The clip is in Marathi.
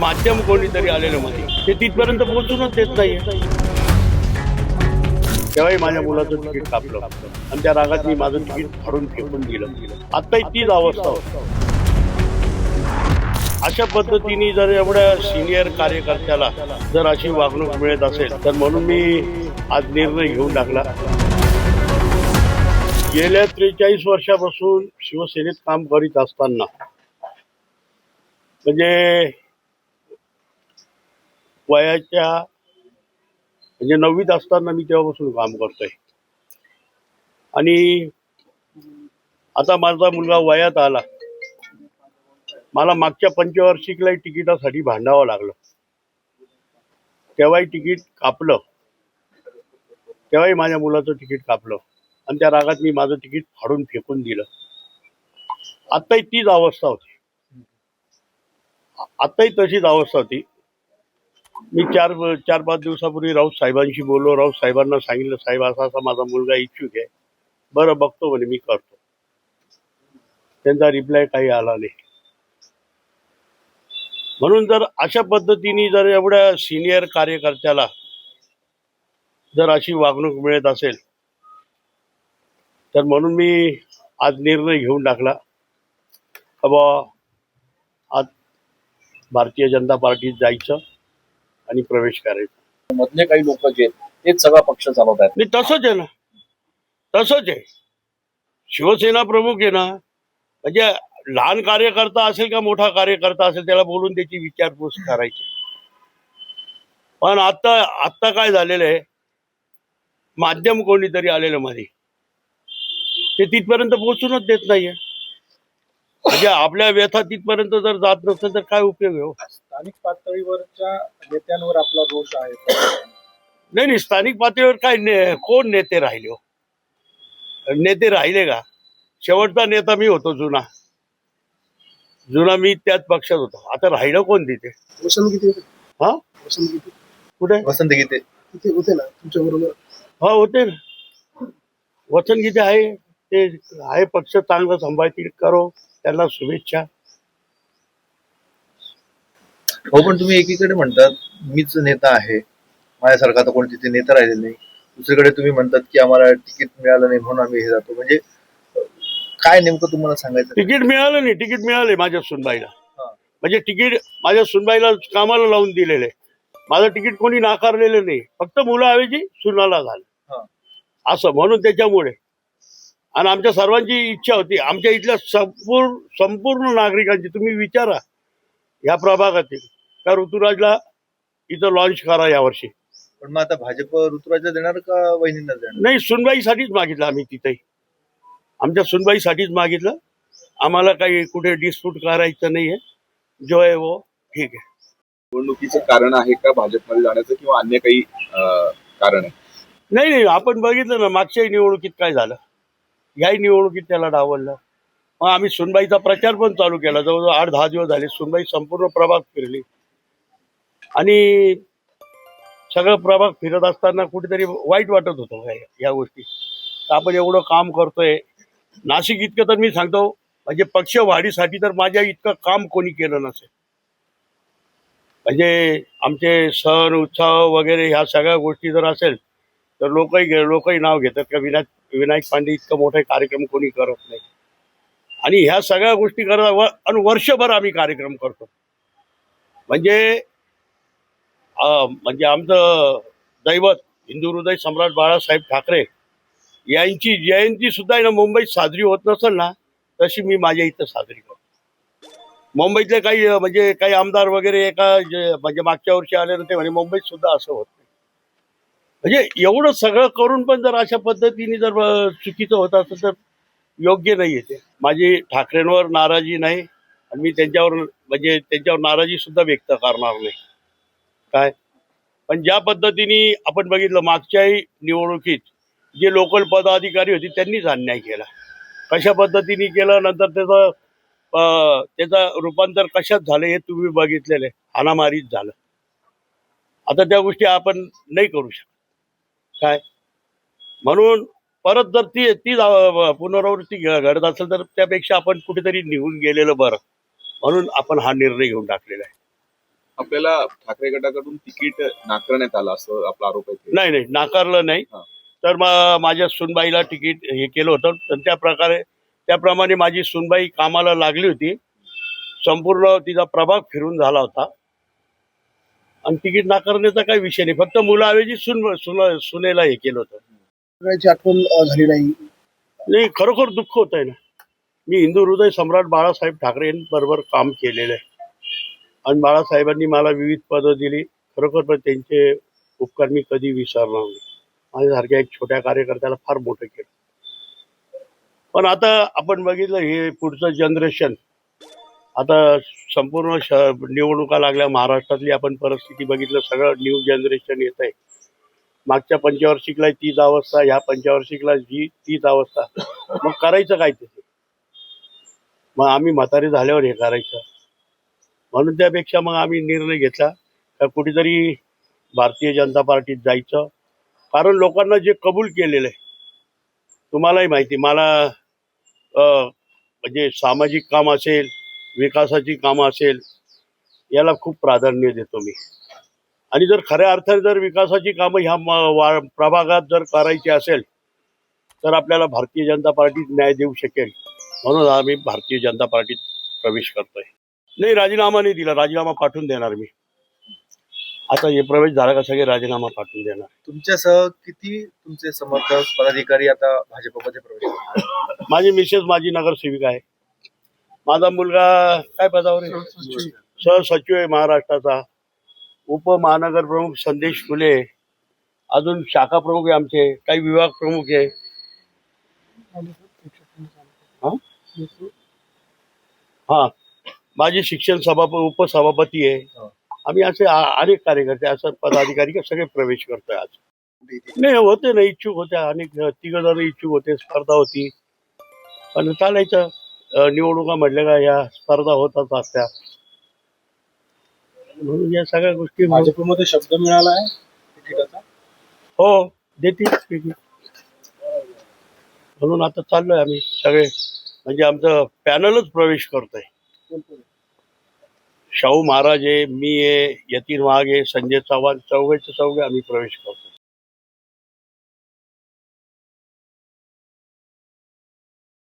माध्यम कोणीतरी आलेलं माहिती ते तिथपर्यंत पोहोचूनच देत नाहीये. तेव्हाही माझ्या मुलाचं तिकीट कापलं आणि त्या रागात मी माझं तिकीट फाडून फेकून दिलं. आताही तीच अवस्था होती. अशा पद्धतीने जर एवढ्या सिनियर कार्यकर्त्याला जर अशी वागणूक मिळत असेल तर म्हणून मी आज निर्णय घेऊन टाकला. गेल्या 43 वर्षापासून शिवसेनेत काम करीत असताना म्हणजे वयाच्या म्हणजे 9वीत असताना मी तेव्हापासून काम करतोय आणि आता माझा मुलगा वयात आला. मला मागच्या पंचवार्षिकलाही तिकिटासाठी भांडावं लागलं. तेव्हाही तिकीट कापलं. तेव्हाही माझ्या मुलाचं तिकीट कापलं आणि त्या रागात मी माझं तिकीट फाडून फेकून दिलं. आताही तीच अवस्था होती. आताही तशीच अवस्था होती. मी चार 5 दिवसापूर्वी राऊत साहेबांशी बोललो. राऊत साहेबांना सांगितलं, साहेब असा असा माझा मुलगा इच्छुक आहे. बरं बघतो म्हणे, मी करतो. त्यांचा रिप्लाय काही आला नाही. म्हणून जर अशा पद्धतीने जर एवढ्या सिनियर कार्यकर्त्याला जर अशी वागणूक मिळत असेल तर म्हणून मी आज निर्णय घेऊन टाकला की बाबा आज भारतीय जनता पार्टीत जायचं आणि प्रवेश करायचा. मधले काही लोक जे आहेत तेच सगळा पक्ष चालवत आहेत. नाही, तसंच आहे ना, तसंच आहे. शिवसेना प्रमुख आहे ना, म्हणजे लहान कार्यकर्ता असेल का मोठा कार्यकर्ता असेल त्याला बोलून त्याची विचारपूस करायची. पण आता काय झालेलं आहे, माध्यम कोणीतरी आलेलं मध्ये ते तिथपर्यंत पोहोचूनच देत नाहीये. म्हणजे आपल्या व्यथा तिथपर्यंत जर जात नसेल तर काय उपयोग आहे हो? स्थानिक पातळीवरच्या नेत्यांवर आपला रोष आहे. नाही, स्थानिक पातळीवर काय कोण नेते राहिले हो? नेते राहिले का? शेवटचा नेता मी होतो, जुना मी त्याच पक्षात होतो. आता राहिलं कोण तिथे? वसंत गीते हा, वसंत गीते कुठे? वसंत गीते तिथे होते ना तुमच्या बरोबर. हा, होते ना. वचन गीते आहे, ते आहे. पक्ष चांगलं सांभाळतील, करो, त्यांना शुभेच्छा. हो, पण तुम्ही एकीकडे म्हणतात मीच नेता आहे, माझ्यासारखा तर कोणी तिथे नेता राहिलेला नाही. दुसरीकडे तुम्ही म्हणतात की आम्हाला तिकीट मिळालं नाही म्हणून आम्ही हे जातो. म्हणजे काय नेमकं तुम्हाला सांगायचं? तिकीट मिळालं नाही. तिकीट मिळाले माझ्या सुनबाईला. हा. म्हणजे तिकीट माझ्या सुनबाईला कामाला लावून दिलेलं आहे. माझं तिकीट कोणी नाकारलेलं नाही. फक्त मुलाऐवजी सुनाला झालं. हा. असं म्हणून त्याच्यामुळे. आणि आमच्या सर्वांची इच्छा होती, आमच्या इथल्या संपूर्ण नागरिकांची, तुम्ही विचारा या प्रभागातील, का ऋतुराजला इथं लॉन्च करा यावर्षी. पण मग आता भाजप ऋतुराजला देणार का वहिनींना देणार? नाही, सुनबाईसाठीच मागितलं आम्ही. तिथेही आमच्या सुनबाईसाठीच मागितलं. आम्हाला काही कुठे डिस्प्यूट करायचं नाहीये. जो आहे वो ठीक आहे. निवडणुकीचं कारण आहे का भाजपमध्ये जाण्याचं किंवा अन्य काही कारण आहे? नाही, आपण बघितलं ना मागच्याही निवडणुकीत काय झालं. याही निवडणुकीत त्याला डावललं. मग आम्ही सुनबाईचा प्रचार पण चालू केला. जवळजवळ 8-10 दिवस झाले. सुनबाई संपूर्ण प्रभाग फिरली आणि सगळं प्रभाग फिरत असताना कुठेतरी वाईट वाटत होतं या गोष्टी. आपण एवढं काम करतोय नाशिक इतकं, तर मी सांगतो म्हणजे पक्ष वाढीसाठी तर माझ्या इतकं काम कोणी केलं नसेल. म्हणजे आमचे सण उत्सव वगैरे ह्या सगळ्या गोष्टी जर असेल तर लोकही नाव घेतात का विनायक पांडे इतका मोठा कार्यक्रम कोणी करत नाही. आणि ह्या सगळ्या गोष्टी करत आणि वर्षभर आम्ही कार्यक्रम करतो. म्हणजे आमचं दैवत हिंदू हृदय सम्राट बाळासाहेब ठाकरे यांची जयंती सुद्धा आहे ना, मुंबईत साजरी होत नसेल ना, तशी मी माझ्या इथं साजरी करतो. मुंबईतले काही आमदार वगैरे म्हणजे मागच्या वर्षी आले ना, ते म्हणे मुंबईत सुद्धा असं होत नाही. म्हणजे एवढं सगळं करून पण जर अशा पद्धतीने जर चुकीचं होत असेल तर योग्य नाही आहे ते. माझी ठाकरेंवर नाराजी नाही आणि मी त्यांच्यावर नाराजी सुद्धा व्यक्त करणार नाही. काय पण ज्या पद्धतीने आपण बघितलं मागच्याही निवडणुकीत जे लोकल पदाधिकारी होते त्यांनीच अन्याय केला. कशा पद्धतीने केलं, नंतर त्याचं रूपांतर कशात झालं हे तुम्ही बघितलेलं आहे. हाणामारीच झालं. आता त्या गोष्टी आपण नाही करू शकत. काय म्हणून परत जर ती पुनरावृत्ती घडत असेल तर त्यापेक्षा आपण कुठेतरी निघून गेलेलं बरं. म्हणून आपण हा निर्णय घेऊन टाकलेला आहे. आपल्याला ठाकरे गटाकडून तिकीट नाकारण्यात आलं असं आपला आरोप आहे. नाही नाही, नाकारलं नाही. हा. तर मग माझ्या सुनबाईला तिकीट हे केलं होतं, तर त्याप्रमाणे माझी सुनबाई कामाला लागली होती. संपूर्ण तिचा प्रभाग फिरून झाला होता आणि तिकीट नाकारण्याचा काही विषय नाही. फक्त मुलाऐवजी सुनेला हे केलं होतं. सगळ्याची आठवण झाली नाही. नाही, खरोखर दुःख होत आहे ना. मी हिंदू हृदय सम्राट बाळासाहेब ठाकरे यांबरोबर काम केलेलं आहे आणि बाळासाहेबांनी मला विविध पदं दिली. खरोखर पण त्यांचे उपकार मी कधी विसरणार नाही. माझ्यासारख्या एक छोट्या कार्यकर्त्याला फार मोठं केलं. पण आता आपण बघितलं हे पुढचं जनरेशन, आता संपूर्ण निवडणुका लागल्या महाराष्ट्रातली आपण परिस्थिती बघितलं, सगळं न्यू जनरेशन येत आहे. मागच्या पंचवार्षिकला तीच अवस्था, ह्या पंचवार्षिकला तीच अवस्था. मग करायचं काय तिथे? मग आम्ही म्हातारे झाल्यावर हे करायचं. म्हणून त्यापेक्षा मग आम्ही निर्णय घेतला का कुठेतरी भारतीय जनता पार्टीत जायचं. कारण लोकांना जे कबूल केलेलं आहे, तुम्हालाही माहिती, मला म्हणजे सामाजिक काम असेल, विकासाची कामं असेल, याला खूप प्राधान्य देतो मी. आणि जर खऱ्या अर्थाने जर विकासाची कामं ह्या प्रभागात जर करायची असेल तर आपल्याला भारतीय जनता पार्टी न्याय देऊ शकेल. म्हणून आम्ही भारतीय जनता पार्टीत प्रवेश करतोय. नाही, राजीनामा नाही दिला. राजीनामा पाठवून देणार मी. आता हे प्रवेश झाला का सगळे राजीनामा पाठवून देणार. तुमच्यासह किती तुमचे समर्थक पदाधिकारी आता भाजपमध्ये प्रवेश करतात? माझी मिसेस माझी नगरसेविका आहे. माझा मुलगा काय पदावर आहे? सहसचिव आहे महाराष्ट्राचा. उपमहानगर प्रमुख संदेश फुले, अजून शाखा प्रमुख आहे आमचे, काही विभाग प्रमुख आहे. हा, माझी शिक्षण उपसभापती आहे. आम्ही असे अनेक कार्यकर्ते, असं पदाधिकारी सगळे प्रवेश करतोय आज. नाही, होते ना, इच्छुक होत्या अनेक, 3 जण इच्छुक होते. स्पर्धा होती, पण चालायचं. निवडणुका म्हटल्या का या स्पर्धा होतात असत्या. म्हणून या सगळ्या गोष्टी भाजपमध्ये शब्द मिळाला आहे तिकिटाचा. हो, देतील. म्हणून आता चाललोय आम्ही सगळे, म्हणजे आमचं पॅनलच प्रवेश करतोय. शाहू महाराज आहे, मी आहे, यतीन वाघ आहे, संजय चव्हाण, चौघे आम्ही प्रवेश करतो.